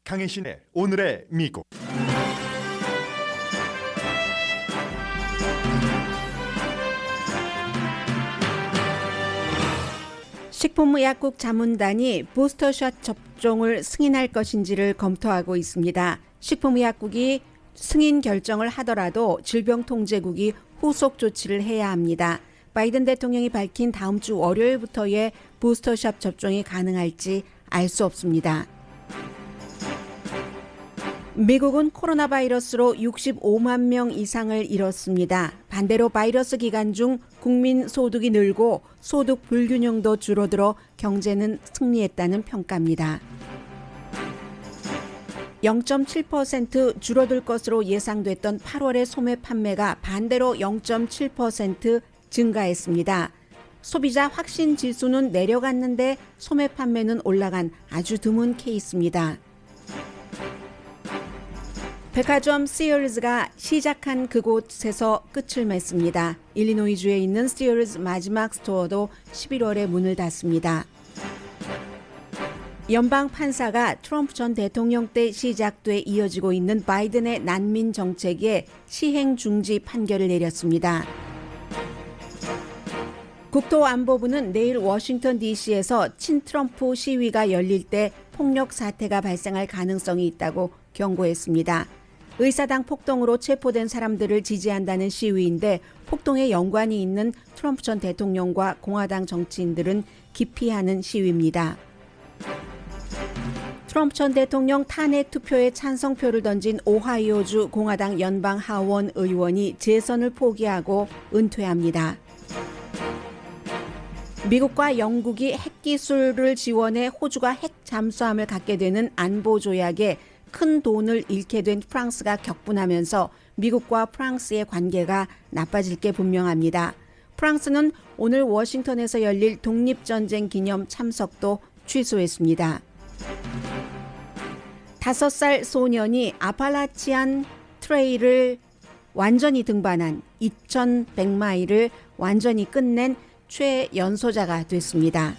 강혜신의 오늘의 미국. 식품의약국 자문단이 부스터샷 접종을 승인할 것인지를 검토하고 있습니다. 식품의약국이 승인 결정을 하더라도 질병통제국이 후속 조치를 해야 합니다. 바이든 대통령이 밝힌 다음 주 월요일부터의 부스터샷 접종이 가능할지 알 수 없습니다. 미국은 코로나 바이러스로 65만 명 이상을 잃었습니다. 반대로 바이러스 기간 중 국민 소득이 늘고 소득 불균형도 줄어들어 경제는 승리했다는 평가입니다. 0.7% 줄어들 것으로 예상됐던 8월의 소매 판매가 반대로 0.7% 증가했습니다. 소비자 확신 지수는 내려갔는데 소매 판매는 올라간 아주 드문 케이스입니다. 백화점 시어즈가 시작한 그곳에서 끝을 맺습니다. 일리노이주에 있는 시어즈 마지막 스토어도 11월에 문을 닫습니다. 연방 판사가 트럼프 전 대통령 때 시작돼 이어지고 있는 바이든의 난민 정책에 시행 중지 판결을 내렸습니다. 국토안보부는 내일 워싱턴 DC에서 친트럼프 시위가 열릴 때 폭력 사태가 발생할 가능성이 있다고 경고했습니다. 의사당 폭동으로 체포된 사람들을 지지한다는 시위인데 폭동에 연관이 있는 트럼프 전 대통령과 공화당 정치인들은 기피하는 시위입니다. 트럼프 전 대통령 탄핵 투표에 찬성표를 던진 오하이오주 공화당 연방 하원 의원이 재선을 포기하고 은퇴합니다. 미국과 영국이 핵기술을 지원해 호주가 핵 잠수함을 갖게 되는 안보 조약에 큰 돈을 잃게 된 프랑스가 격분하면서 미국과 프랑스의 관계가 나빠질 게 분명합니다. 프랑스는 오늘 워싱턴에서 열릴 독립전쟁 기념 참석도 취소했습니다. 5살 소년이 아팔라치안 트레일을 완전히 등반한 2100마일을 완전히 끝낸 최연소자가 됐습니다.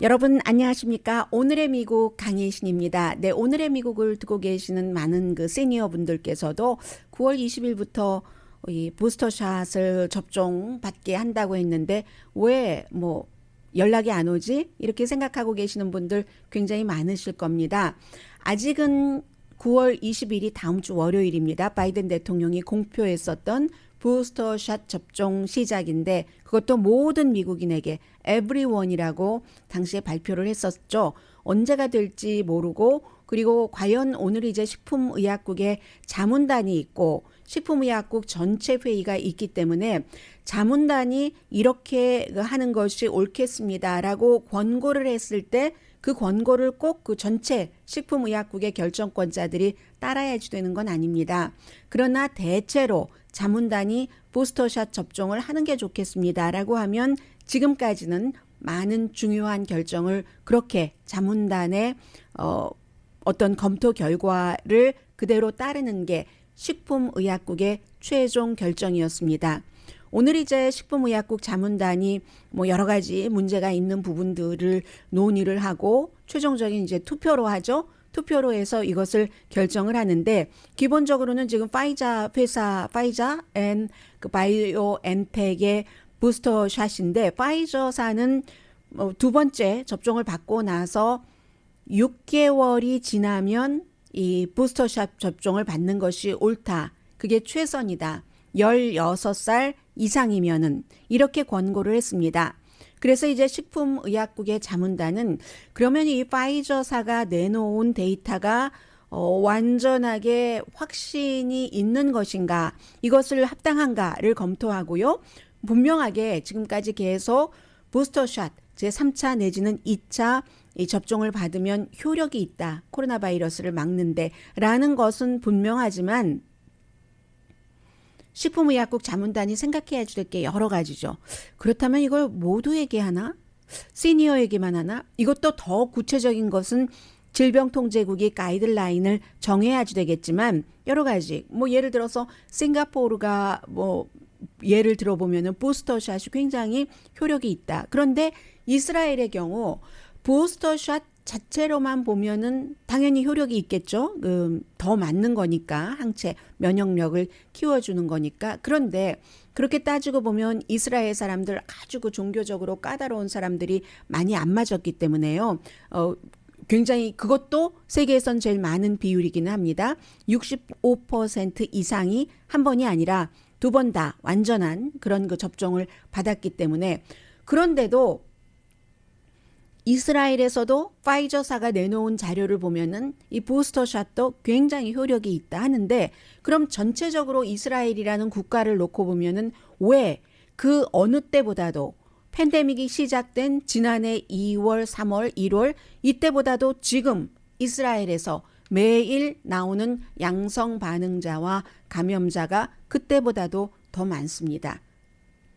여러분 안녕하십니까? 오늘의 미국 강혜신입니다. 네, 오늘의 미국을 듣고 계시는 많은 시니어 분들께서도 9월 20일부터 이 부스터샷을 접종받게 한다고 했는데 왜 연락이 안 오지? 이렇게 생각하고 계시는 분들 굉장히 많으실 겁니다. 아직은 9월 20일이 다음 주 월요일입니다. 바이든 대통령이 공표했었던 부스터샷 접종 시작인데 그것도 모든 미국인에게 everyone이라고 당시에 발표를 했었죠. 언제가 될지 모르고 그리고 과연 오늘 이제 식품의약국에 자문단이 있고 식품의약국 전체 회의가 있기 때문에 자문단이 이렇게 하는 것이 옳겠습니다라고 권고를 했을 때 그 권고를 꼭 그 전체 식품의약국의 결정권자들이 따라야지 되는 건 아닙니다. 그러나 대체로 자문단이 부스터샷 접종을 하는 게 좋겠습니다라고 하면 지금까지는 많은 중요한 결정을 그렇게 자문단의 어떤 검토 결과를 그대로 따르는 게 식품의약국의 최종 결정이었습니다. 오늘 이제 식품의약국 자문단이 여러 가지 문제가 있는 부분들을 논의를 하고 최종적인 이제 투표로 하죠. 투표로 해서 이것을 결정을 하는데 기본적으로는 지금 파이자 회사 파이자 앤 바이오엔텍의 부스터샷인데 파이저사는 두 번째 접종을 받고 나서 6개월이 지나면 이 부스터샷 접종을 받는 것이 옳다. 그게 최선이다. 16살 이상이면은 이렇게 권고를 했습니다. 그래서 이제 식품의약국의 자문단은 그러면 이 파이저사가 내놓은 데이터가 완전하게 확신이 있는 것인가, 이것을 합당한가를 검토하고요. 분명하게 지금까지 계속 부스터샷 제3차 내지는 2차 이 접종을 받으면 효력이 있다. 코로나 바이러스를 막는데 라는 것은 분명하지만 식품의약국 자문단이 생각해야 될 게 여러 가지죠. 그렇다면 이걸 모두에게 하나? 시니어에게만 하나? 이것도 더 구체적인 것은 질병통제국이 가이드라인을 정해야지 되겠지만 여러 가지 예를 들어서 싱가포르가 예를 들어보면은 부스터샷이 굉장히 효력이 있다. 그런데 이스라엘의 경우 부스터샷 자체로만 보면은 당연히 효력이 있겠죠. 더 맞는 거니까 항체 면역력을 키워주는 거니까. 그런데 그렇게 따지고 보면 이스라엘 사람들 아주 그 종교적으로 까다로운 사람들이 많이 안 맞았기 때문에요. 굉장히 그것도 세계에선 제일 많은 비율이기는 합니다. 65% 이상이 한 번이 아니라 두 번 다 완전한 그런 그 접종을 받았기 때문에 그런데도 이스라엘에서도 파이저사가 내놓은 자료를 보면은 이 부스터샷도 굉장히 효력이 있다 하는데 그럼 전체적으로 이스라엘이라는 국가를 놓고 보면은 왜 그 어느 때보다도 팬데믹이 시작된 지난해 2월, 3월, 1월 이때보다도 지금 이스라엘에서 매일 나오는 양성 반응자와 감염자가 그때보다도 더 많습니다.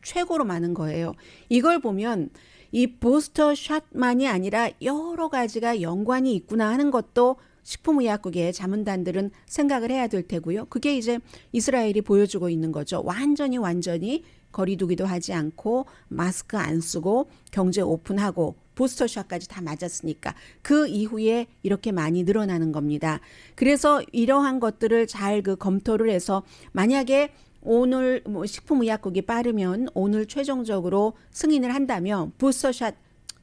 최고로 많은 거예요. 이걸 보면 이 부스터 샷만이 아니라 여러 가지가 연관이 있구나 하는 것도 식품의약국의 자문단들은 생각을 해야 될 테고요. 그게 이제 이스라엘이 보여주고 있는 거죠. 완전히 거리두기도 하지 않고 마스크 안 쓰고 경제 오픈하고 부스터샷까지 다 맞았으니까 그 이후에 이렇게 많이 늘어나는 겁니다. 그래서 이러한 것들을 잘 그 검토를 해서 만약에 오늘 뭐 식품의약국이 빠르면 오늘 최종적으로 승인을 한다면 부스터샷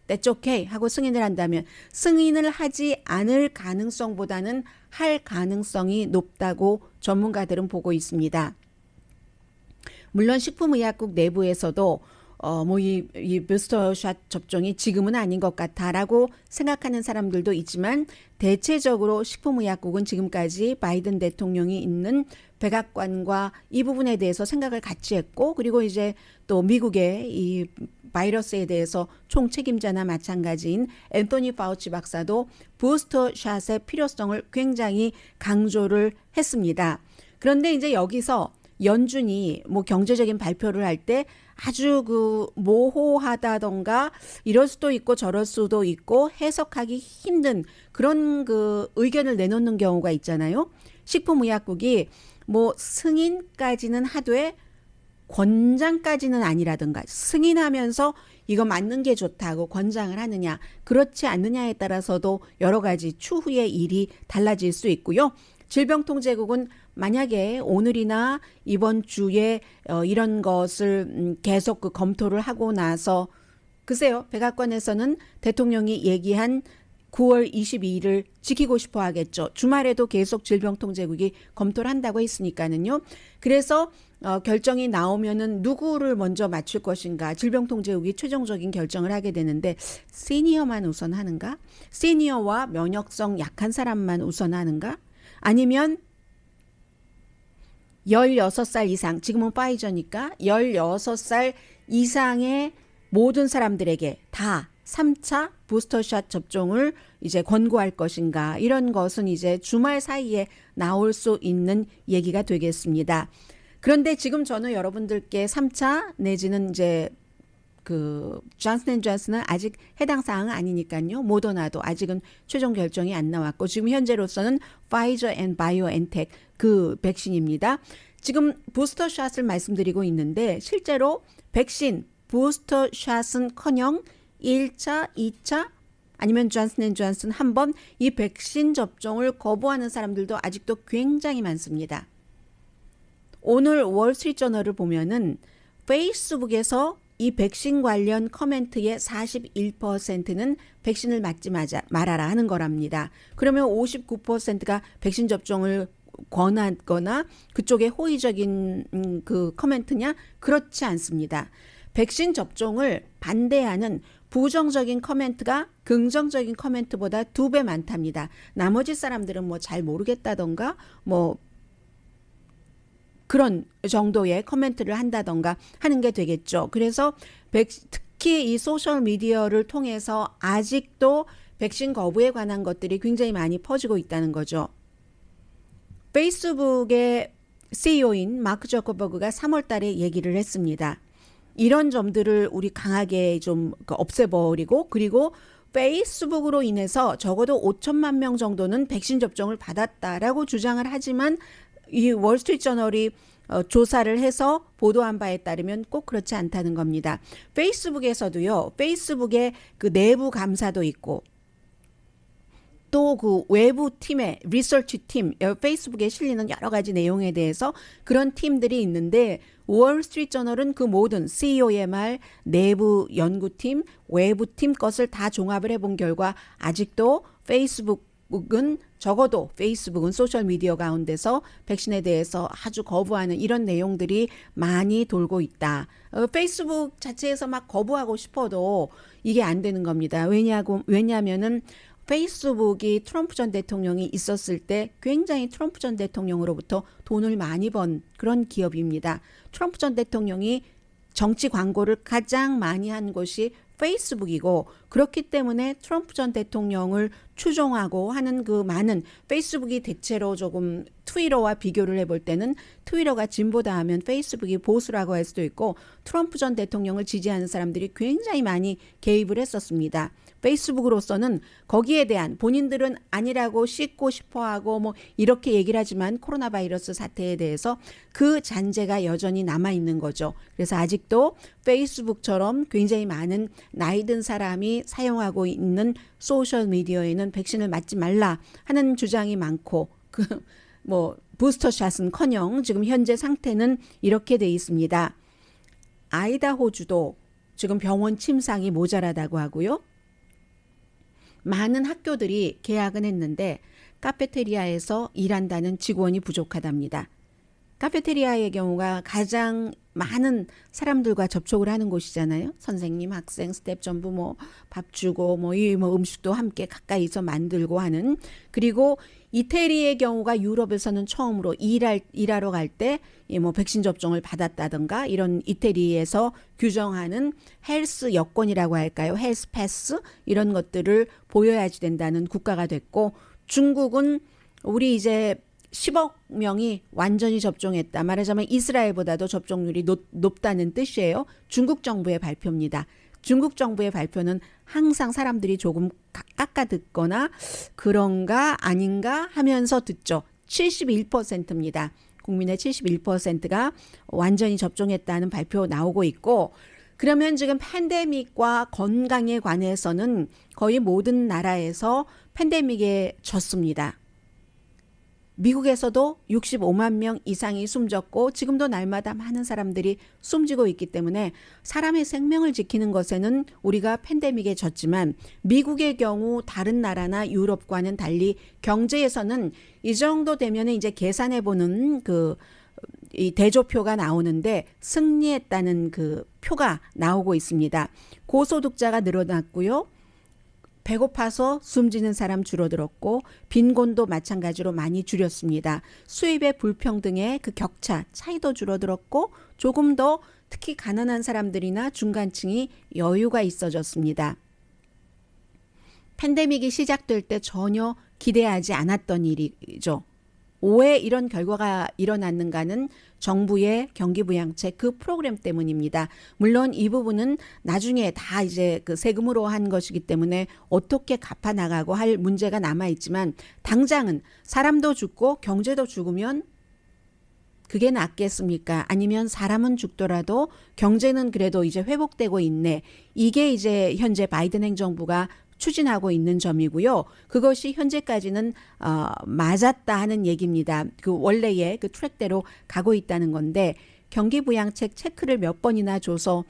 that's okay 하고 승인을 한다면 승인을 하지 않을 가능성보다는 할 가능성이 높다고 전문가들은 보고 있습니다. 물론 식품의약국 내부에서도 이 부스터샷 접종이 지금은 아닌 것 같다라고 생각하는 사람들도 있지만 대체적으로 식품의약국은 지금까지 바이든 대통령이 있는 백악관과 이 부분에 대해서 생각을 같이 했고 그리고 이제 또 미국의 이 바이러스에 대해서 총책임자나 마찬가지인 앤토니 파우치 박사도 부스터샷의 필요성을 굉장히 강조를 했습니다. 그런데 이제 여기서 연준이 뭐 경제적인 발표를 할 때 아주 그 모호하다던가 이럴 수도 있고 저럴 수도 있고 해석하기 힘든 그런 그 의견을 내놓는 경우가 있잖아요. 식품의약국이 뭐 승인까지는 하되 권장까지는 아니라든가 승인하면서 이거 맞는 게 좋다고 권장을 하느냐 그렇지 않느냐에 따라서도 여러 가지 추후의 일이 달라질 수 있고요. 질병통제국은 만약에 오늘이나 이번 주에 이런 것을 계속 그 검토를 하고 나서 글쎄요. 백악관에서는 대통령이 얘기한 9월 22일을 지키고 싶어 하겠죠. 주말에도 계속 질병통제국이 검토를 한다고 했으니까는요. 그래서 결정이 나오면은 누구를 먼저 맞출 것인가 질병통제국이 최종적인 결정을 하게 되는데 시니어만 우선하는가? 시니어와 면역성 약한 사람만 우선하는가? 아니면 16살 이상, 지금은 파이저니까 16살 이상의 모든 사람들에게 다 3차 부스터샷 접종을 이제 권고할 것인가 이런 것은 이제 주말 사이에 나올 수 있는 얘기가 되겠습니다. 그런데 지금 저는 여러분들께 3차 내지는 이제 그 존슨앤존슨은 아직 해당 사항은 아니니까요. 모더나도 아직은 최종 결정이 안 나왔고 지금 현재로서는 파이저 앤 바이오엔텍 그 백신입니다. 지금 부스터샷을 말씀드리고 있는데 실제로 백신 부스터샷은커녕 1차, 2차 아니면 존슨앤존슨 한 번 이 백신 접종을 거부하는 사람들도 아직도 굉장히 많습니다. 오늘 월스트리트저널을 보면은 페이스북에서 이 백신 관련 커멘트의 41%는 백신을 맞지 말아라 하는 거랍니다. 그러면 59%가 백신 접종을 권하거나 그쪽에 호의적인 그 커멘트냐? 그렇지 않습니다. 백신 접종을 반대하는 부정적인 커멘트가 긍정적인 커멘트보다 2배 많답니다. 나머지 사람들은 뭐 잘 모르겠다던가 뭐 그런 정도의 커멘트를 한다던가 하는 게 되겠죠. 그래서 특히 이 소셜 미디어를 통해서 아직도 백신 거부에 관한 것들이 굉장히 많이 퍼지고 있다는 거죠. 페이스북의 CEO인 마크 저커버그가 3월 달에 얘기를 했습니다. 이런 점들을 우리 강하게 좀 없애버리고 그리고 페이스북으로 인해서 적어도 5천만 명 정도는 백신 접종을 받았다라고 주장을 하지만 이 월스트리트저널이 조사를 해서 보도한 바에 따르면 꼭 그렇지 않다는 겁니다. 페이스북에서도요. 페이스북에 그 내부 감사도 있고 또 그 외부 팀의 리서치 팀, 페이스북에 실리는 여러 가지 내용에 대해서 그런 팀들이 있는데 월스트리트저널은 그 모든 CEO의 말, 내부 연구팀, 외부팀 것을 다 종합을 해본 결과 아직도 페이스북은 적어도 페이스북은 소셜미디어 가운데서 백신에 대해서 아주 거부하는 이런 내용들이 많이 돌고 있다. 페이스북 자체에서 막 거부하고 싶어도 이게 안 되는 겁니다. 왜냐하면은 페이스북이 트럼프 전 대통령이 있었을 때 굉장히 트럼프 전 대통령으로부터 돈을 많이 번 그런 기업입니다. 트럼프 전 대통령이 정치 광고를 가장 많이 한 곳이 페이스북이고 그렇기 때문에 트럼프 전 대통령을 추종하고 하는 그 많은 페이스북이 대체로 조금 트위터와 비교를 해볼 때는 트위터가 진보다 하면 페이스북이 보수라고 할 수도 있고 트럼프 전 대통령을 지지하는 사람들이 굉장히 많이 개입을 했었습니다. 페이스북으로서는 거기에 대한 본인들은 아니라고 씻고 싶어하고 뭐 이렇게 얘기를 하지만 코로나 바이러스 사태에 대해서 그 잔재가 여전히 남아있는 거죠. 그래서 아직도 페이스북처럼 굉장히 많은 나이 든 사람이 사용하고 있는 소셜미디어에는 백신을 맞지 말라 하는 주장이 많고 뭐 부스터샷은커녕 지금 현재 상태는 이렇게 돼 있습니다. 아이다호주도 지금 병원 침상이 모자라다고 하고요. 많은 학교들이 개학은 했는데 카페테리아에서 일한다는 직원이 부족하답니다. 카페테리아의 경우가 가장 많은 사람들과 접촉을 하는 곳이잖아요. 선생님, 학생, 스텝 전부 뭐 밥 주고 이 음식도 함께 가까이서 만들고 하는. 그리고 이태리의 경우가 유럽에서는 처음으로 일하러 갈 때 뭐 백신 접종을 받았다든가 이런 이태리에서 규정하는 헬스 여권이라고 할까요? 헬스 패스 이런 것들을 보여야지 된다는 국가가 됐고 중국은 우리 이제 10억 명이 완전히 접종했다. 말하자면 이스라엘보다도 접종률이 높다는 뜻이에요. 중국 정부의 발표입니다. 중국 정부의 발표는 항상 사람들이 조금 깎아 듣거나 그런가 아닌가 하면서 듣죠. 71%입니다. 국민의 71%가 완전히 접종했다는 발표 나오고 있고 그러면 지금 팬데믹과 건강에 관해서는 거의 모든 나라에서 팬데믹에 졌습니다. 미국에서도 65만 명 이상이 숨졌고 지금도 날마다 많은 사람들이 숨지고 있기 때문에 사람의 생명을 지키는 것에는 우리가 팬데믹에 졌지만 미국의 경우 다른 나라나 유럽과는 달리 경제에서는 이 정도 되면 이제 계산해보는 이 대조표가 나오는데 승리했다는 그 표가 나오고 있습니다. 고소득자가 늘어났고요. 배고파서 숨지는 사람 줄어들었고 빈곤도 마찬가지로 많이 줄였습니다. 수입의 불평등의 그 격차, 차이도 줄어들었고 조금 더 특히 가난한 사람들이나 중간층이 여유가 있어졌습니다. 팬데믹이 시작될 때 전혀 기대하지 않았던 일이죠. 왜 이런 결과가 일어났는가는 정부의 경기부양책 그 프로그램 때문입니다. 물론 이 부분은 나중에 다 이제 그 세금으로 한 것이기 때문에 어떻게 갚아 나가고 할 문제가 남아 있지만 당장은 사람도 죽고 경제도 죽으면 그게 낫겠습니까? 아니면 사람은 죽더라도 경제는 그래도 이제 회복되고 있네. 이게 이제 현재 바이든 행정부가 추진하고 있는 점이고요. 그것이 현재까지는 맞았다 하는 얘기입니다. 그 원래의 그 트랙대로 가고 있다는 건데 경기부양책 체크를 몇 번이나 줘서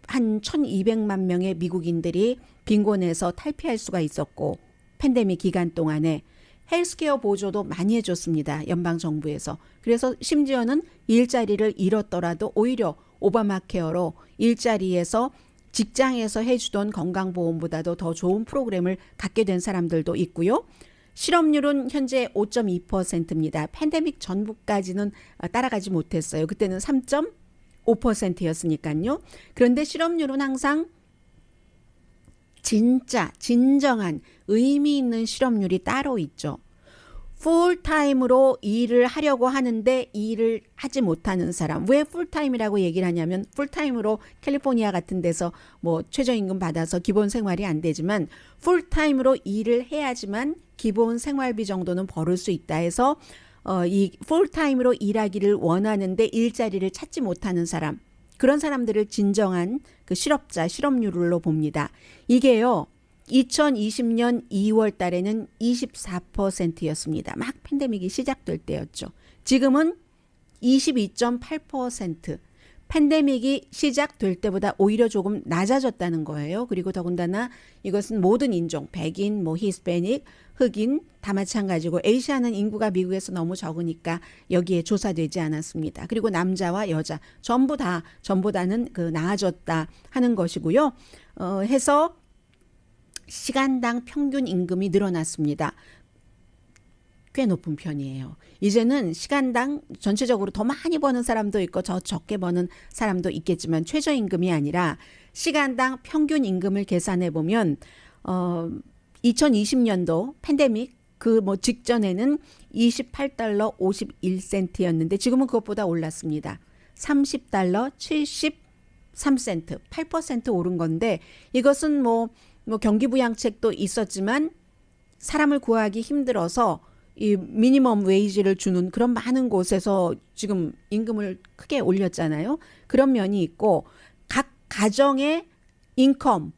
한 1,200만 명의 미국인들이 빈곤에서 탈피할 수가 있었고 팬데믹 기간 동안에 헬스케어 보조도 많이 해줬습니다. 연방정부에서. 그래서 심지어는 일자리를 잃었더라도 오히려 오바마 케어로 일자리에서 직장에서 해주던 건강보험보다도 더 좋은 프로그램을 갖게 된 사람들도 있고요. 실업률은 현재 5.2%입니다. 팬데믹 전부까지는 따라가지 못했어요. 그때는 3.5%였으니까요. 그런데 실업률은 항상 진정한 의미 있는 실업률이 따로 있죠. 풀타임으로 일을 하려고 하는데 일을 하지 못하는 사람. 왜 풀타임이라고 얘기를 하냐면 풀타임으로 캘리포니아 같은 데서 뭐 최저임금 받아서 기본 생활이 안 되지만 풀타임으로 일을 해야지만 기본 생활비 정도는 벌을 수 있다 해서 이 풀타임으로 일하기를 원하는데 일자리를 찾지 못하는 사람, 그런 사람들을 진정한 그 실업자, 실업률로 봅니다. 이게요, 2020년 2월 달에는 24%였습니다. 막 팬데믹이 시작될 때였죠. 지금은 22.8%. 팬데믹이 시작될 때보다 오히려 조금 낮아졌다는 거예요. 그리고 더군다나 이것은 모든 인종, 백인, 히스패닉, 흑인 다 마찬가지고 아시아는 인구가 미국에서 너무 적으니까 여기에 조사되지 않았습니다. 그리고 남자와 여자 전부 다 전보다는 나아졌다 하는 것이고요. 해서 시간당 평균 임금이 늘어났습니다. 꽤 높은 편이에요. 이제는 시간당 전체적으로 더 많이 버는 사람도 있고 더 적게 버는 사람도 있겠지만 최저임금이 아니라 시간당 평균 임금을 계산해 보면 2020년도 팬데믹 직전에는 28달러 51센트였는데 지금은 그것보다 올랐습니다. 30달러 73센트, 8% 오른 건데 이것은 경기부양책도 있었지만 사람을 구하기 힘들어서 이 미니멈 웨이지를 주는 그런 많은 곳에서 지금 임금을 크게 올렸잖아요. 그런 면이 있고 각 가정의 인컴,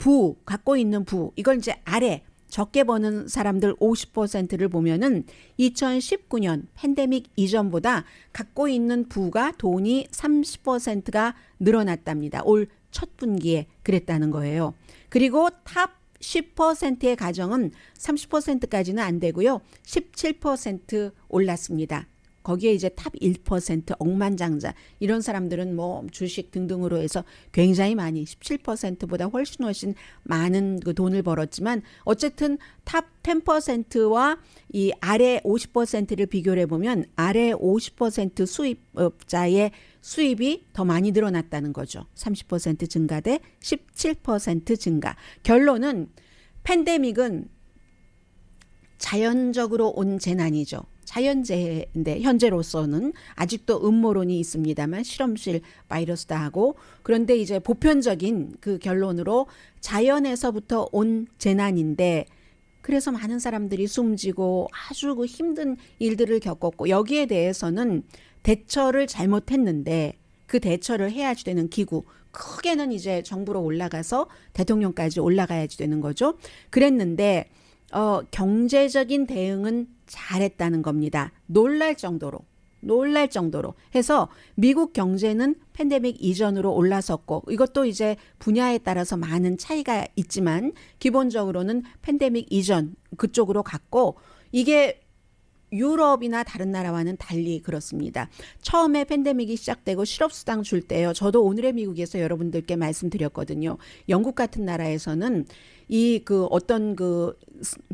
갖고 있는 이걸 이제 아래 적게 버는 사람들 50%를 보면은 2019년 팬데믹 이전보다 갖고 있는 부가 돈이 30%가 늘어났답니다. 올 첫 분기에 그랬다는 거예요. 그리고 탑 10%의 가정은 30%까지는 안 되고요. 17% 올랐습니다. 거기에 이제 탑 1% 억만장자 이런 사람들은 주식 등등으로 해서 굉장히 많이 17%보다 훨씬 많은 그 돈을 벌었지만 어쨌든 탑 10%와 이 아래 50%를 비교를 해보면 아래 50% 수입자의 수입이 더 많이 늘어났다는 거죠. 30% 증가 대 17% 증가. 결론은 팬데믹은 자연적으로 온 재난이죠. 자연재해인데 현재로서는 아직도 음모론이 있습니다만 실험실 바이러스다 하고 그런데 이제 보편적인 그 결론으로 자연에서부터 온 재난인데 그래서 많은 사람들이 숨지고 아주 그 힘든 일들을 겪었고 여기에 대해서는 대처를 잘못했는데 그 대처를 해야지 되는 기구 크게는 이제 정부로 올라가서 대통령까지 올라가야지 되는 거죠. 그랬는데 경제적인 대응은 잘했다는 겁니다. 놀랄 정도로 해서 미국 경제는 팬데믹 이전으로 올라섰고 이것도 이제 분야에 따라서 많은 차이가 있지만 기본적으로는 팬데믹 이전 그쪽으로 갔고 이게 유럽이나 다른 나라와는 달리 그렇습니다. 처음에 팬데믹이 시작되고 실업수당 줄 때요. 저도 오늘의 미국에서 여러분들께 말씀드렸거든요. 영국 같은 나라에서는 어떤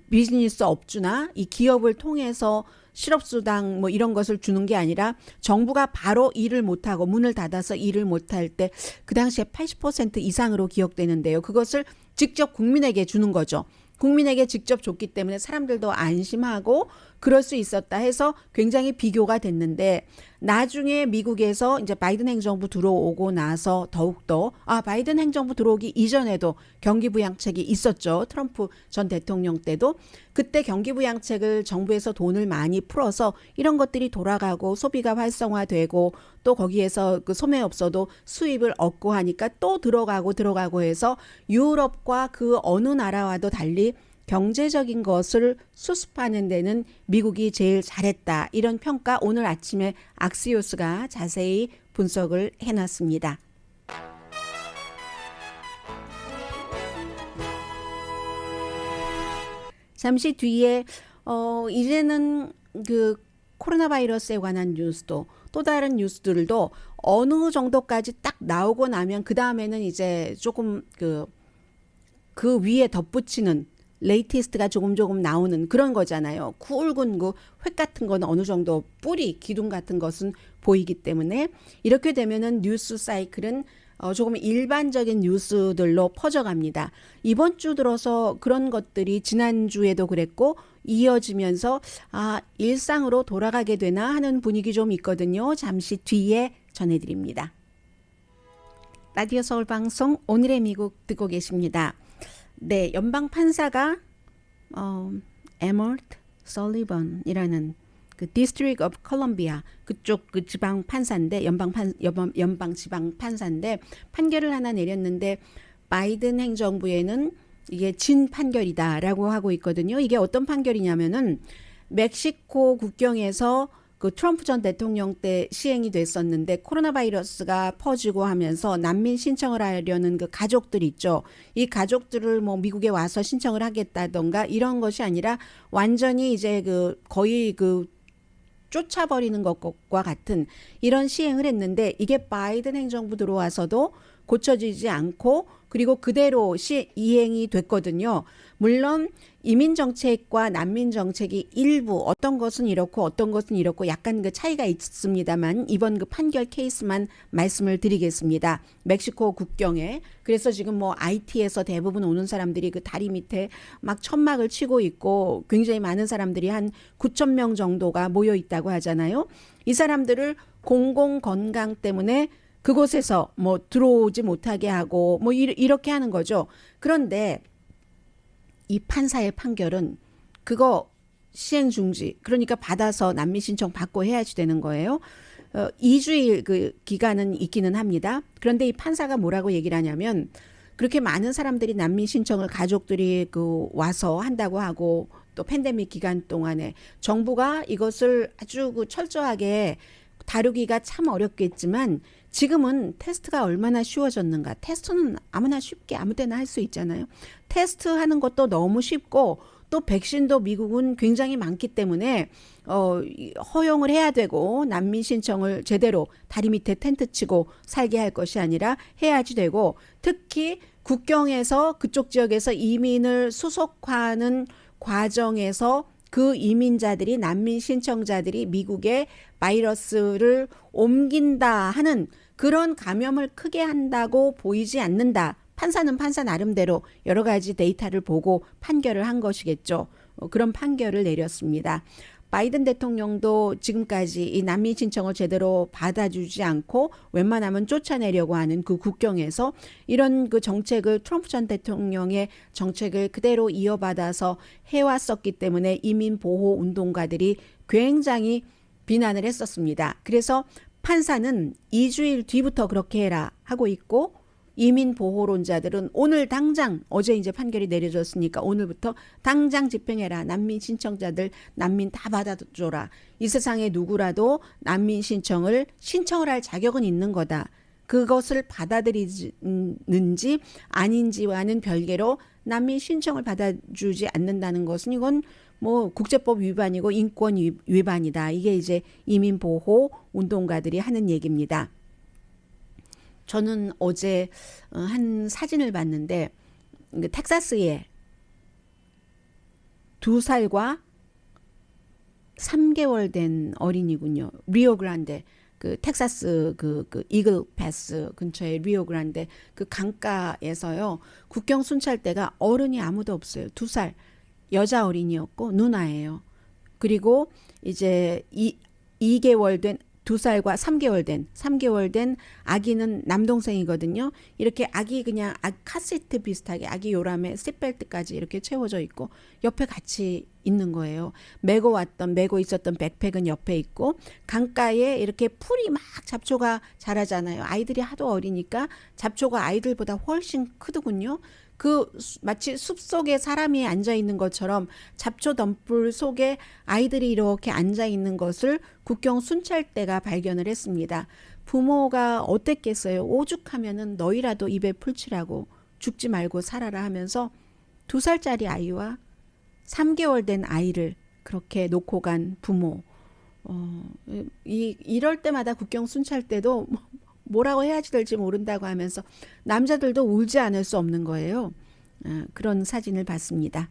비즈니스 업주나 이 기업을 통해서 실업수당 이런 것을 주는 게 아니라 정부가 바로 일을 못하고 문을 닫아서 일을 못할 때 그 당시에 80% 이상으로 기억되는데요. 그것을 직접 국민에게 주는 거죠. 국민에게 직접 줬기 때문에 사람들도 안심하고 그럴 수 있었다 해서 굉장히 비교가 됐는데 나중에 미국에서 이제 바이든 행정부 들어오고 나서 더욱더 바이든 행정부 들어오기 이전에도 경기부양책이 있었죠. 트럼프 전 대통령 때도 그때 경기부양책을 정부에서 돈을 많이 풀어서 이런 것들이 돌아가고 소비가 활성화되고 또 거기에서 그 소매업소도 수입을 얻고 하니까 또 들어가고 해서 유럽과 그 어느 나라와도 달리 경제적인 것을 수습하는 데는 미국이 제일 잘했다. 이런 평가 오늘 아침에 악시오스가 자세히 분석을 해놨습니다. 잠시 뒤에 이제는 그 코로나 바이러스에 관한 뉴스도 또 다른 뉴스들도 어느 정도까지 딱 나오고 나면 그 다음에는 이제 조금 그 위에 덧붙이는 레이티스트가 조금 나오는 그런 거잖아요. 굵은 획 같은 건 어느 정도 기둥 같은 것은 보이기 때문에 이렇게 되면은 뉴스 사이클은 조금 일반적인 뉴스들로 퍼져갑니다. 이번 주 들어서 그런 것들이 지난주에도 그랬고 이어지면서 일상으로 돌아가게 되나 하는 분위기 좀 있거든요. 잠시 뒤에 전해드립니다. 라디오 서울 방송 오늘의 미국 듣고 계십니다. 네, 연방 판사가 에머트 설리번이라는 그 District of Columbia 그쪽 그 지방 판사인데 연방 지방 판사인데 판결을 하나 내렸는데 바이든 행정부에는 이게 진 판결이다라고 하고 있거든요. 이게 어떤 판결이냐면은 멕시코 국경에서 그 트럼프 전 대통령 때 시행이 됐었는데 코로나 바이러스가 퍼지고 하면서 난민 신청을 하려는 그 가족들 있죠. 이 가족들을 뭐 미국에 와서 신청을 하겠다던가 이런 것이 아니라 완전히 이제 그 거의 그 쫓아버리는 것과 같은 이런 시행을 했는데 이게 바이든 행정부 들어와서도 고쳐지지 않고 그리고 그대로 이행이 됐거든요. 물론 이민 정책과 난민 정책이 일부 어떤 것은 이렇고 어떤 것은 이렇고 약간 그 차이가 있습니다만 이번 그 판결 케이스만 말씀을 드리겠습니다. 멕시코 국경에 그래서 지금 뭐 IT에서 대부분 오는 사람들이 그 다리 밑에 막 천막을 치고 있고 굉장히 많은 사람들이 한 9천 명 정도가 모여 있다고 하잖아요. 이 사람들을 공공 건강 때문에 그곳에서 뭐 들어오지 못하게 하고 뭐 이렇게 하는 거죠. 그런데 이 판사의 판결은 그거 시행 중지 그러니까 받아서 난민 신청 받고 해야지 되는 거예요. 2주일 그 기간은 있기는 합니다. 그런데 이 판사가 뭐라고 얘기를 하냐면 그렇게 많은 사람들이 난민 신청을 가족들이 그 와서 한다고 하고 또 팬데믹 기간 동안에 정부가 이것을 아주 그 철저하게 다루기가 참 어렵겠지만 지금은 테스트가 얼마나 쉬워졌는가. 테스트는 아무나 쉽게 아무 때나 할 수 있잖아요. 테스트 하는 것도 너무 쉽고 또 백신도 미국은 굉장히 많기 때문에 허용을 해야 되고 난민 신청을 제대로 다리 밑에 텐트 치고 살게 할 것이 아니라 해야지 되고 특히 국경에서 그쪽 지역에서 이민을 수속하는 과정에서 그 이민자들이 난민 신청자들이 미국에 바이러스를 옮긴다 하는 그런 감염을 크게 한다고 보이지 않는다. 판사는 판사 나름대로 여러 가지 데이터를 보고 판결을 한 것이겠죠. 그런 판결을 내렸습니다. 바이든 대통령도 지금까지 이 난민 신청을 제대로 받아주지 않고 웬만하면 쫓아내려고 하는 그 국경에서 이런 그 정책을 트럼프 전 대통령의 정책을 그대로 이어받아서 해왔었기 때문에 이민 보호 운동가들이 굉장히 비난을 했었습니다. 그래서 판사는 2주일 뒤부터 그렇게 해라 하고 있고 이민 보호론자들은 오늘 당장 어제 이제 판결이 내려졌으니까 오늘부터 당장 집행해라. 난민 신청자들 난민 다 받아줘라. 이 세상에 누구라도 난민 신청을 할 자격은 있는 거다. 그것을 받아들이는지 아닌지와는 별개로 난민 신청을 받아주지 않는다는 것은 이건 뭐 국제법 위반이고 인권 위반이다. 이게 이제 이민 보호 운동가들이 하는 얘기입니다. 저는 어제 한 사진을 봤는데 텍사스에 2살과 3개월 된 어린이군요. 리오그란데 그 텍사스 그 이글 패스 근처에 리오그란데 그 강가에서요. 국경 순찰대가 어른이 아무도 없어요. 2살 여자 어린이였고 누나예요. 그리고 이제 2개월 된 2살과 3개월 된 아기는 남동생이거든요. 이렇게 아기 그냥 카시트 비슷하게 아기 요람에 시트벨트까지 이렇게 채워져 있고 옆에 같이 있는 거예요. 메고 있었던 백팩은 옆에 있고 강가에 이렇게 풀이 막 잡초가 자라잖아요. 아이들이 하도 어리니까 잡초가 아이들보다 훨씬 크더군요. 그 마치 숲속에 사람이 앉아 있는 것처럼 잡초 덤불 속에 아이들이 이렇게 앉아 있는 것을 국경 순찰대가 발견을 했습니다. 부모가 어땠겠어요? 오죽하면은 너희라도 입에 풀칠하고 죽지 말고 살아라 하면서 2살짜리 아이와 3개월 된 아이를 그렇게 놓고 간 부모. 이럴 때마다 국경 순찰대도 뭐라고 해야지 될지 모른다고 하면서 남자들도 울지 않을 수 없는 거예요. 그런 사진을 봤습니다.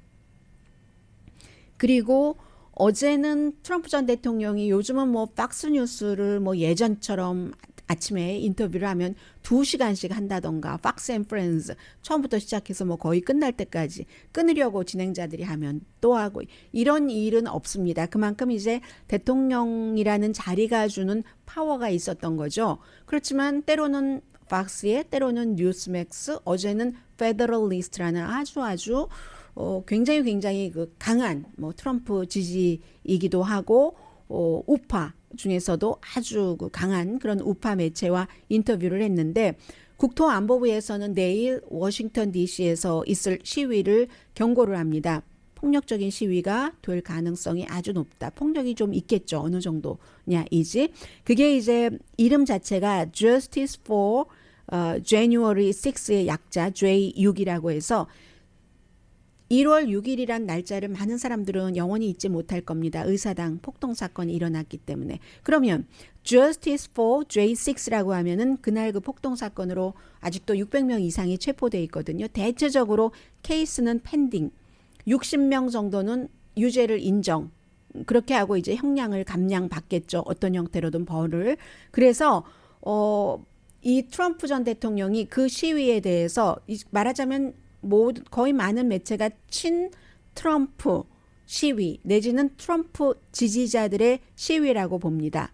그리고 어제는 트럼프 전 대통령이 요즘은 뭐 박스뉴스를 뭐 예전처럼 아침에 인터뷰를 하면 2시간씩 한다던가 박스 앤 프렌즈 처음부터 시작해서 뭐 거의 끝날 때까지 끊으려고 진행자들이 하면 또 하고 이런 일은 없습니다. 그만큼 이제 대통령이라는 자리가 주는 파워가 있었던 거죠. 그렇지만 때로는 박스에 때로는 뉴스맥스 어제는 페더럴리스트라는 아주 굉장히 그 강한 뭐 트럼프 지지이기도 하고 우파 중에서도 아주 그 강한 그런 우파 매체와 인터뷰를 했는데 국토안보부에서는 내일 워싱턴 DC에서 있을 시위를 경고를 합니다. 폭력적인 시위가 될 가능성이 아주 높다. 폭력이 좀 있겠죠. 어느 정도냐이지. 그게 이제 이름 자체가 Justice for January 6의 약자 J6이라고 해서 1월 6일이란 날짜를 많은 사람들은 영원히 잊지 못할 겁니다. 의사당 폭동 사건이 일어났기 때문에. 그러면 Justice for J6라고 하면은 그날 그 폭동 사건으로 아직도 600명 이상이 체포돼 있거든요. 대체적으로 케이스는 펜딩. 60명 정도는 유죄를 인정. 그렇게 하고 이제 형량을 감량받겠죠. 어떤 형태로든 벌을. 그래서 이 트럼프 전 대통령이 그 시위에 대해서 말하자면 거의 많은 매체가 친 트럼프 시위 내지는 트럼프 지지자들의 시위라고 봅니다.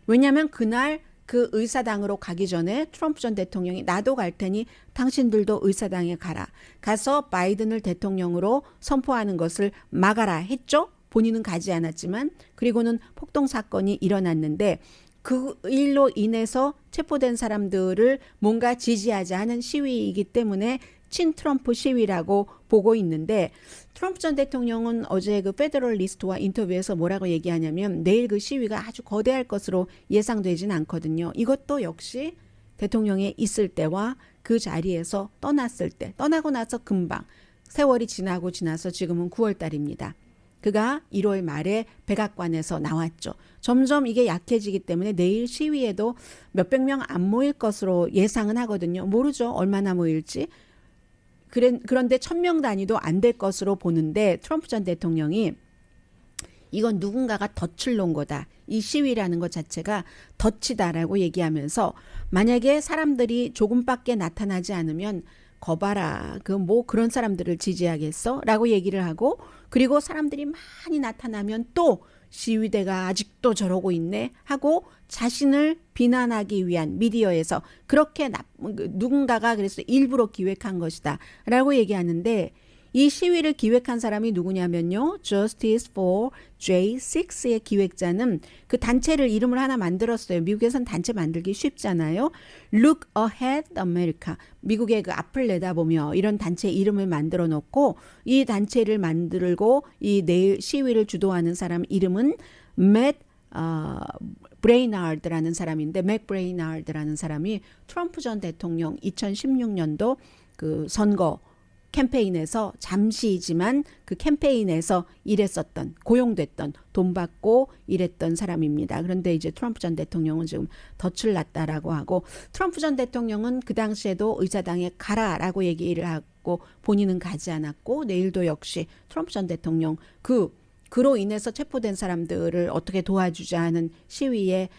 왜냐하면 그날 그 의사당으로 가기 전에 트럼프 전 대통령이 나도 갈 테니 당신들도 의사당에 가라. 가서 바이든을 대통령으로 선포하는 것을 막아라 했죠. 본인은 가지 않았지만 그리고는 폭동 사건이 일어났는데 그 일로 인해서 체포된 사람들을 뭔가 지지하자 하는 시위이기 때문에 친 트럼프 시위라고 보고 있는데 트럼프 전 대통령은 어제 그 페더럴리스트와 인터뷰에서 뭐라고 얘기하냐면 내일 그 시위가 아주 거대할 것으로 예상되진 않거든요. 이것도 역시 대통령이 있을 때와 그 자리에서 떠났을 때 떠나고 나서 금방 세월이 지나고 지나서 지금은 9월 달입니다. 그가 1월 말에 백악관에서 나왔죠. 점점 이게 약해지기 때문에 내일 시위에도 몇백 명 안 모일 것으로 예상은 하거든요. 모르죠. 얼마나 모일지. 그런데 1000명 단위도 안 될 것으로 보는데 트럼프 전 대통령이 이건 누군가가 덫을 놓은 거다. 이 시위라는 것 자체가 덫이다라고 얘기하면서 만약에 사람들이 조금밖에 나타나지 않으면 거봐라. 그런 사람들을 지지하겠어? 라고 얘기를 하고 그리고 사람들이 많이 나타나면 또 시위대가 아직도 저러고 있네 하고 자신을 비난하기 위한 미디어에서 그렇게 누군가가 그래서 일부러 기획한 것이다 라고 얘기하는데 이 시위를 기획한 사람이 누구냐면요. Justice for J6의 기획자는 그 단체를 이름을 하나 만들었어요. 미국에선 단체 만들기 쉽잖아요. Look Ahead America. 미국의 그 앞을 내다보며 이런 단체 이름을 만들어 놓고 이 단체를 만들고 이 내일 시위를 주도하는 사람 이름은 Matt 브레이나드라는 사람인데 맥 브레이나드라는 사람이 트럼프 전 대통령 2016년도 그 선거 캠페인에서 잠시이지만 그 캠페인에서 일했었던 고용됐던 돈 받고 일했던 사람입니다. 그런데 이제 트럼프 전 대통령은 지금 덫을 놨다라고 하고 트럼프 전 대통령은 그 당시에도 의사당에 가라라고 얘기를 하고 본인은 가지 않았고 내일도 역시 트럼프 전 대통령 그로 인해서 체포된 사람들을 어떻게 도와주자 하는 시위에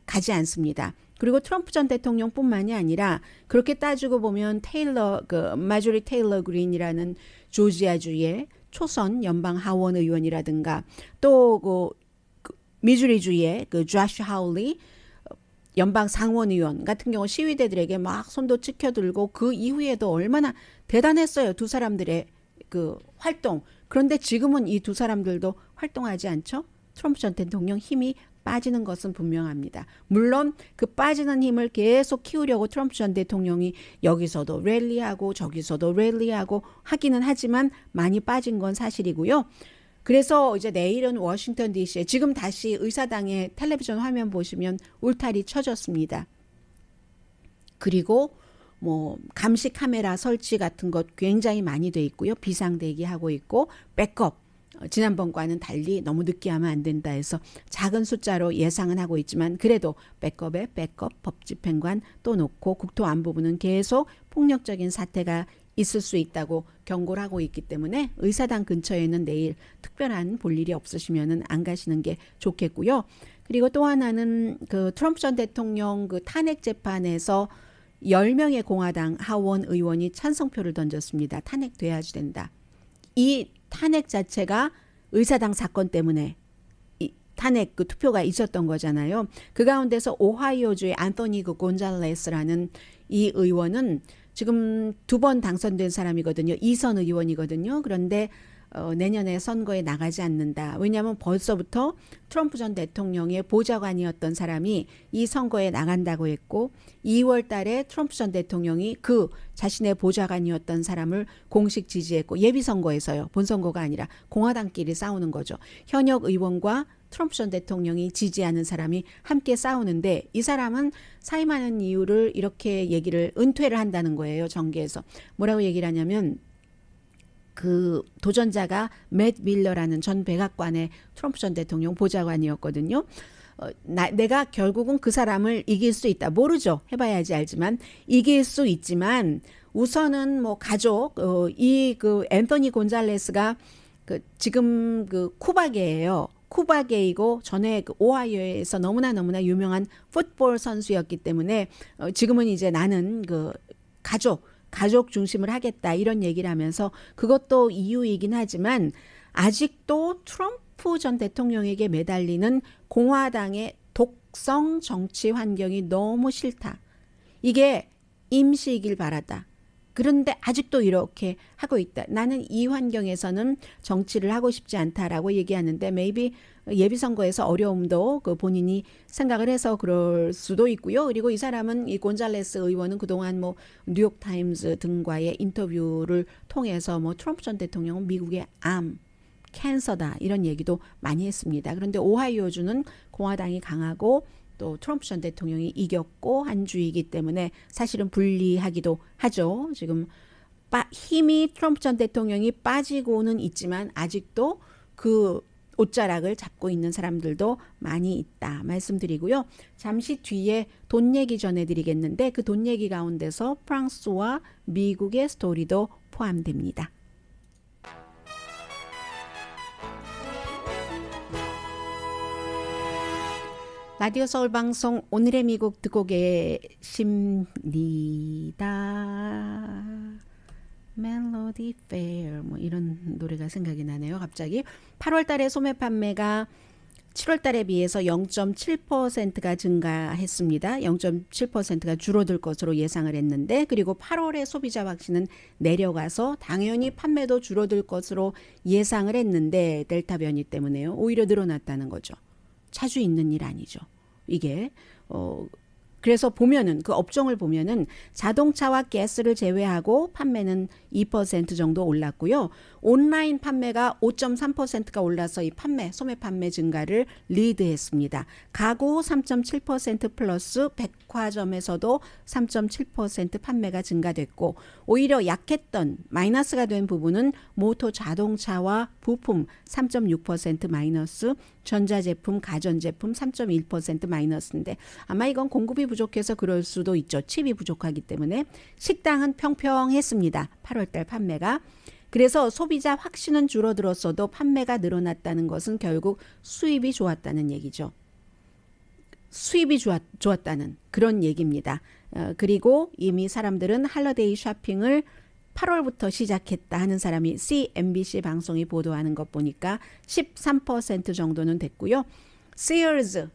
가지 않습니다. 그리고 트럼프 전 대통령뿐만이 아니라 그렇게 따지고 보면 마조리 테일러 그린이라는 조지아주의 초선 연방 하원 의원이라든가 또 미주리주의 조시 하울리 연방 상원 의원 같은 경우 시위대들에게 막 손도 치켜들고 그 이후에도 얼마나 대단했어요. 두 사람들의 그 활동. 그런데 지금은 이 두 사람들도 활동하지 않죠. 트럼프 전 대통령 힘이 빠지는 것은 분명합니다. 물론 그 빠지는 힘을 계속 키우려고 트럼프 전 대통령이 여기서도 랠리하고 저기서도 랠리하고 하기는 하지만 많이 빠진 건 사실이고요. 그래서 이제 내일은 워싱턴 DC에 지금 다시 의사당의 텔레비전 화면 보시면 울타리 쳐졌습니다. 그리고 감시 카메라 설치 같은 것 굉장히 많이 돼 있고요. 비상 대기하고 있고 백업 지난번과는 달리 너무 늦게 하면 안 된다 해서 작은 숫자로 예상은 하고 있지만 그래도 백업에 백업 법집행관 또 놓고 국토안보부는 계속 폭력적인 사태가 있을 수 있다고 경고를 하고 있기 때문에 의사당 근처에는 내일 특별한 볼 일이 없으시면은 안 가시는 게 좋겠고요. 그리고 또 하나는 그 트럼프 전 대통령 그 탄핵 재판에서 10명의 공화당 하원 의원이 찬성표를 던졌습니다. 탄핵돼야지 된다. 이 탄핵 자체가 의사당 사건 때문에 탄핵 그 투표가 있었던 거잖아요. 그 가운데서 오하이오주의 안토니 곤잘레스라는 이 의원은 지금 2번 당선된 사람이거든요. 2선 의원이거든요. 그런데 내년에 선거에 나가지 않는다. 왜냐하면 벌써부터 트럼프 전 대통령의 보좌관이었던 사람이 이 선거에 나간다고 했고 2월 달에 트럼프 전 대통령이 그 자신의 보좌관이었던 사람을 공식 지지했고 예비선거에서요. 본선거가 아니라 공화당끼리 싸우는 거죠. 현역 의원과 트럼프 전 대통령이 지지하는 사람이 함께 싸우는데 이 사람은 사임하는 이유를 이렇게 은퇴를 한다는 거예요. 정계에서. 뭐라고 얘기를 하냐면 그 도전자가 맷 밀러라는 전 백악관의 트럼프 전 대통령 보좌관이었거든요. 내가 결국은 그 사람을 이길 수 있다. 모르죠. 해봐야지 알지만 이길 수 있지만 우선은 뭐 가족 이 그 앤토니 곤잘레스가 지금 그 쿠바계예요. 쿠바계이고 전에 그 오하이오에서 너무나 유명한 풋볼 선수였기 때문에 지금은 이제 나는 그 가족 중심을 하겠다 이런 얘기를 하면서 그것도 이유이긴 하지만 아직도 트럼프 전 대통령에게 매달리는 공화당의 독성 정치 환경이 너무 싫다. 이게 임시이길 바라다. 그런데 아직도 이렇게 하고 있다. 나는 이 환경에서는 정치를 하고 싶지 않다라고 얘기하는데 maybe 예비선거에서 어려움도 그 본인이 생각을 해서 그럴 수도 있고요. 그리고 이 사람은 이 곤잘레스 의원은 그동안 뭐 뉴욕타임즈 등과의 인터뷰를 통해서 뭐 트럼프 전 대통령은 미국의 암, 캔서다 이런 얘기도 많이 했습니다. 그런데 오하이오주는 공화당이 강하고 또 트럼프 전 대통령이 이겼고 한 주이기 때문에 사실은 불리하기도 하죠. 지금 힘이 트럼프 전 대통령이 빠지고는 있지만 아직도 그 옷자락을 잡고 있는 사람들도 많이 있다 말씀드리고요. 잠시 뒤에 돈 얘기 전해드리겠는데 그 돈 얘기 가운데서 프랑스와 미국의 스토리도 포함됩니다. 라디오 서울 방송 오늘의 미국 듣고 계십니다. 멜로디 페어 뭐 이런 노래가 생각이 나네요. 갑자기 8월 달에 소매 판매가 7월 달에 비해서 0.7%가 증가했습니다. 0.7%가 줄어들 것으로 예상을 했는데 그리고 8월에 소비자 확신은 내려가서 당연히 판매도 줄어들 것으로 예상을 했는데 델타 변이 때문에요. 오히려 늘어났다는 거죠. 자주 있는 일 아니죠. 이게 그래서 보면은 그 업종을 보면은 자동차와 가스를 제외하고 판매는 2% 정도 올랐고요. 온라인 판매가 5.3%가 올라서 이 소매 판매 증가를 리드했습니다. 가구 3.7% 플러스 백화점에서도 3.7% 판매가 증가됐고 오히려 약했던 마이너스가 된 부분은 모터 자동차와 부품 3.6% 마이너스, 전자제품, 가전제품 3.1% 마이너스인데 아마 이건 공급이 부족해서 그럴 수도 있죠. 칩이 부족하기 때문에 식당은 평평했습니다. 8월달 판매가. 그래서 소비자 확신은 줄어들었어도 판매가 늘어났다는 것은 결국 수입이 좋았다는 얘기죠. 수입이 좋았다는 그런 얘기입니다. 그리고 이미 사람들은 할러데이 쇼핑을 8월부터 시작했다 하는 사람이 CNBC 방송이 보도하는 것 보니까 13% 정도는 됐고요. Sears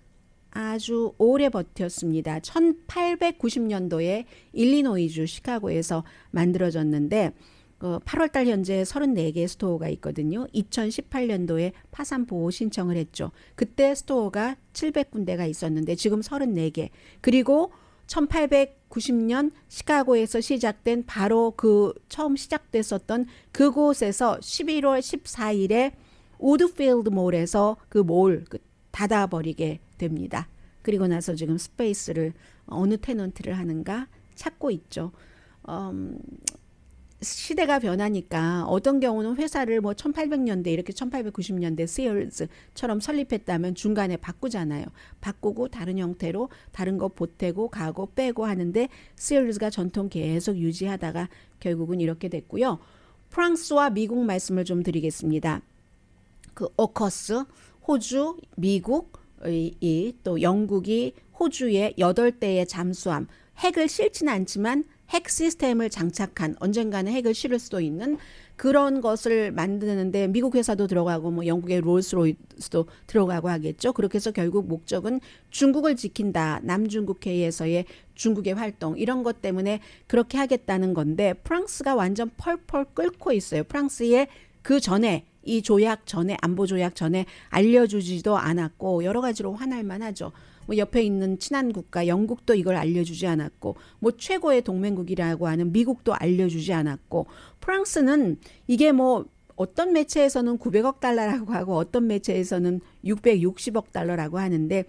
아주 오래 버텼습니다. 1890년도에 일리노이주 시카고에서 만들어졌는데 8월달 현재 34개 스토어가 있거든요. 2018년도에 파산 보호 신청을 했죠. 그때 스토어가 700군데가 있었는데 지금 34개. 그리고 1890년 시카고에서 시작된 바로 그 처음 시작됐었던 그곳에서 11월 14일에 우드필드 몰에서 그 몰 닫아버리게 됩니다. 그리고 나서 지금 스페이스를 어느 테넌트를 하는가 찾고 있죠. 시대가 변하니까 어떤 경우는 회사를 뭐 1800년대 이렇게 1890년대 세일즈처럼 설립했다면 중간에 바꾸잖아요. 바꾸고 다른 형태로 다른 거 보태고 가고 빼고 하는데 세일즈가 전통 계속 유지하다가 결국은 이렇게 됐고요. 프랑스와 미국 말씀을 좀 드리겠습니다. 그 오커스, 호주, 미국, 또 영국이 호주의 8대의 잠수함, 핵을 싣지는 않지만 핵 시스템을 장착한 언젠가는 핵을 실을 수도 있는 그런 것을 만드는데 미국 회사도 들어가고 뭐 영국의 롤스로이스도 들어가고 하겠죠. 그렇게 해서 결국 목적은 중국을 지킨다. 남중국해에서의 중국의 활동 이런 것 때문에 그렇게 하겠다는 건데 프랑스가 완전 펄펄 끓고 있어요. 프랑스의 그 전에 이 조약 전에 안보 조약 전에 알려주지도 않았고 여러 가지로 화날 만하죠. 뭐 옆에 있는 친한 국가 영국도 이걸 알려주지 않았고 뭐 최고의 동맹국이라고 하는 미국도 알려주지 않았고 프랑스는 이게 뭐 어떤 매체에서는 900억 달러라고 하고 어떤 매체에서는 660억 달러라고 하는데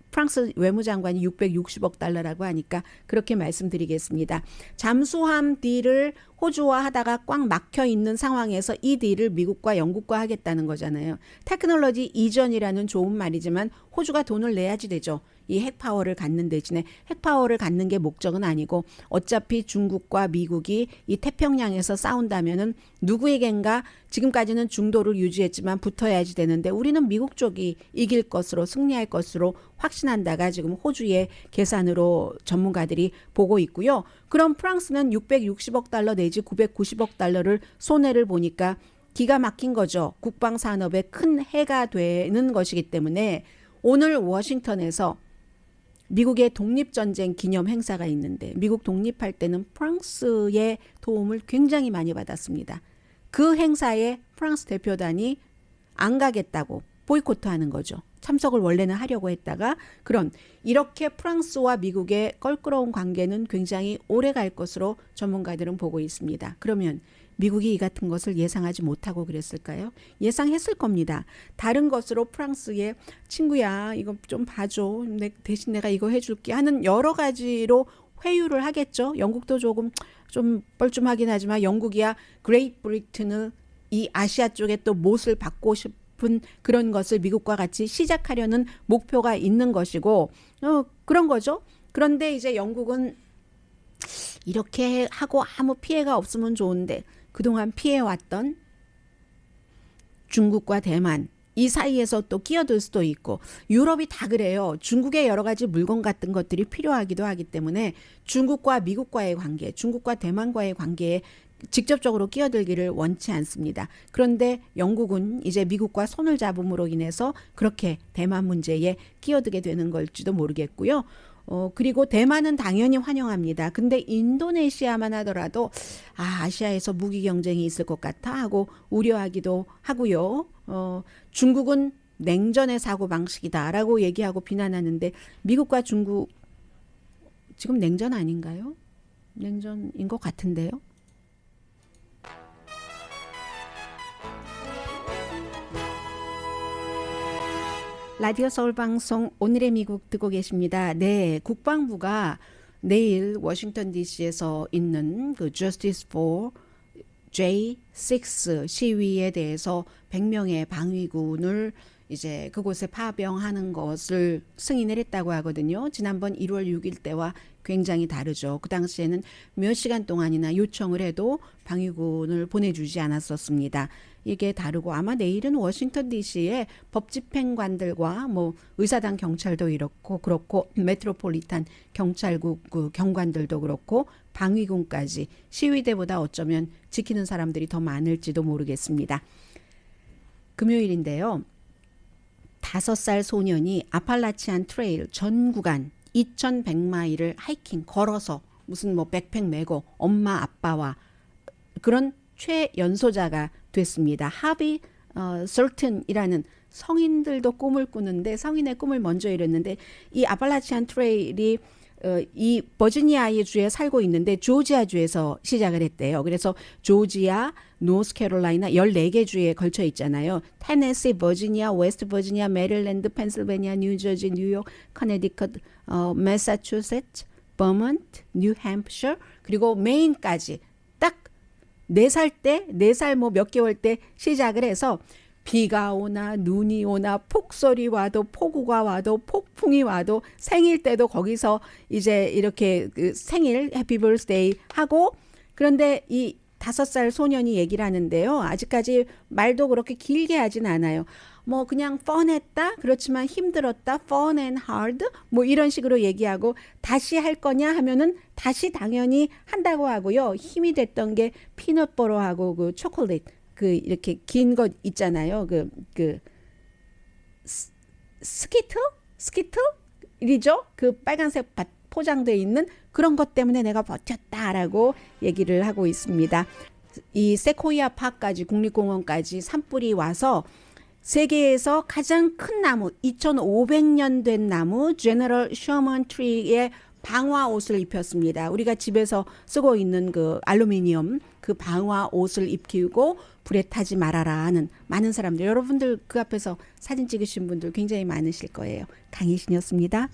프랑스 외무장관이 660억 달러라고 하니까 그렇게 말씀드리겠습니다. 잠수함 딜을 호주와 하다가 꽉 막혀 있는 상황에서 이 딜을 미국과 영국과 하겠다는 거잖아요. 테크놀로지 이전이라는 좋은 말이지만 호주가 돈을 내야지 되죠. 이 핵파워를 갖는 대신에 핵파워를 갖는 게 목적은 아니고 어차피 중국과 미국이 이 태평양에서 싸운다면은 누구에겐가 지금까지는 중도를 유지했지만 붙어야지 되는데 우리는 미국 쪽이 이길 것으로 승리할 것으로 확신한다가 지금 호주의 계산으로 전문가들이 보고 있고요. 그럼 프랑스는 660억 달러 내지 990억 달러를 손해를 보니까 기가 막힌 거죠. 국방 산업에 큰 해가 되는 것이기 때문에 오늘 워싱턴에서 미국의 독립전쟁 기념 행사가 있는데 미국 독립할 때는 프랑스의 도움을 굉장히 많이 받았습니다. 그 행사에 프랑스 대표단이 안 가겠다고 보이콧하는 거죠. 참석을 원래는 하려고 했다가 그런 이렇게 프랑스와 미국의 껄끄러운 관계는 굉장히 오래 갈 것으로 전문가들은 보고 있습니다. 그러면 미국이 이 같은 것을 예상하지 못하고 그랬을까요? 예상했을 겁니다. 다른 것으로 프랑스의 친구야 이거 좀 봐줘. 대신 내가 이거 해줄게 하는 여러 가지로 회유를 하겠죠. 영국도 좀 뻘쭘하긴 하지만 영국이야 그레이트 브리튼을 이 아시아 쪽에 또 못을 받고 싶은 그런 것을 미국과 같이 시작하려는 목표가 있는 것이고 그런 거죠. 그런데 이제 영국은 이렇게 하고 아무 피해가 없으면 좋은데 그동안 피해왔던 중국과 대만 이 사이에서 또 끼어들 수도 있고 유럽이 다 그래요. 중국의 여러 가지 물건 같은 것들이 필요하기도 하기 때문에 중국과 미국과의 관계, 중국과 대만과의 관계에 직접적으로 끼어들기를 원치 않습니다. 그런데 영국은 이제 미국과 손을 잡음으로 인해서 그렇게 대만 문제에 끼어들게 되는 걸지도 모르겠고요. 그리고 대만은 당연히 환영합니다. 근데 인도네시아만 하더라도 아시아에서 무기 경쟁이 있을 것 같아 하고 우려하기도 하고요. 중국은 냉전의 사고방식이다라고 얘기하고 비난하는데 미국과 중국 지금 냉전 아닌가요? 냉전인 것 같은데요. 라디오 서울 방송 오늘의 미국 듣고 계십니다. 네, 국방부가 내일 워싱턴 DC에서 있는 그 Justice for J6 시위에 대해서 100명의 방위군을 이제 그곳에 파병하는 것을 승인을 했다고 하거든요. 지난번 1월 6일 때와 굉장히 다르죠. 그 당시에는 몇 시간 동안이나 요청을 해도 방위군을 보내주지 않았었습니다. 이게 다르고 아마 내일은 워싱턴 DC에 법집행관들과 뭐 의사당 경찰도 그렇고 메트로폴리탄 경찰국 그 경관들도 그렇고 방위군까지 시위대보다 어쩌면 지키는 사람들이 더 많을지도 모르겠습니다. 금요일인데요. 5살 소년이 아팔라치안 트레일 전 구간 2100마일을 하이킹 걸어서 무슨 뭐 백팩 메고 엄마 아빠와 그런 최연소자가 됐습니다. 하비 설튼이라는 성인들도 꿈을 꾸는데 성인의 꿈을 먼저 이뤘는데 이 아팔라치안 트레일이 이 버지니아의 주에 살고 있는데 조지아 주에서 시작을 했대요. 그래서 조지아, 노스캐롤라이나 14개 주에 걸쳐 있잖아요. 테네시, 버지니아, 웨스트 버지니아, 메릴랜드, 펜실베니아, 뉴저지, 뉴욕, 커네디컷, 매사추세츠, 버먼트, 뉴햄프셔 그리고 메인까지 딱 4살 뭐 몇 개월 때 시작을 해서 비가 오나 눈이 오나 폭설이 와도 폭우가 와도 폭풍이 와도 생일 때도 거기서 이제 이렇게 그 생일 해피 버스데이 하고 그런데 이 5살 소년이 얘기를 하는데요. 아직까지 말도 그렇게 길게 하진 않아요. 뭐 그냥 펀했다 그렇지만 힘들었다 fun and hard 뭐 이런 식으로 얘기하고 다시 할 거냐 하면은 다시 당연히 한다고 하고요. 힘이 됐던 게 피넛버터하고 그 초콜릿 그 이렇게 긴 것 있잖아요. 그 스키틀이죠. 그 빨간색 포장돼 있는 그런 것 때문에 내가 버텼다라고 얘기를 하고 있습니다. 이 세코이아 파크까지 국립공원까지 산불이 와서 세계에서 가장 큰 나무 2,500년 된 나무 제너럴 셔먼 트리의 방화 옷을 입혔습니다. 우리가 집에서 쓰고 있는 그 알루미니엄 그 방화 옷을 입히고 불에 타지 말아라 하는 많은 사람들 여러분들 그 앞에서 사진 찍으신 분들 굉장히 많으실 거예요. 강희신이었습니다.